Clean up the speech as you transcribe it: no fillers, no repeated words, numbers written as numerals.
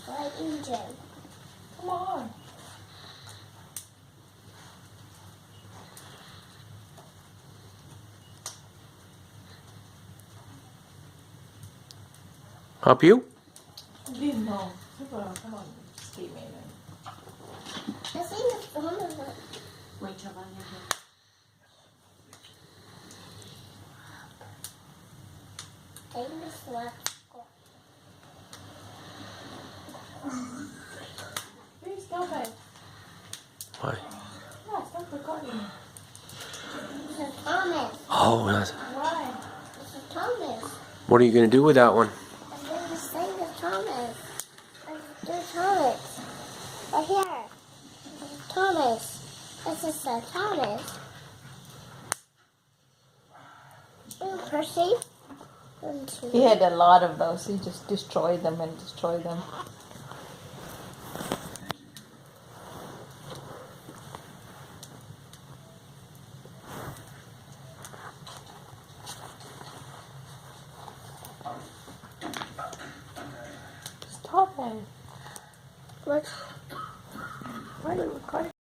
Like engine. Come on. Help you? No. Come on. Stay man. I think it's one of them. Wait till I'm here. I think it's left. Please stop it. Why? Yeah, stop recording. It's a Thomas. Oh, that's, Why? It's a Thomas. what are you going to do with that one? I'm going to sing the Thomas. Do Thomas. Right here. It's a Thomas. This is a Thomas. Oh, Percy. He had a lot of those. He just destroyed them and destroyed them. Stop it. Look. Why are you recording?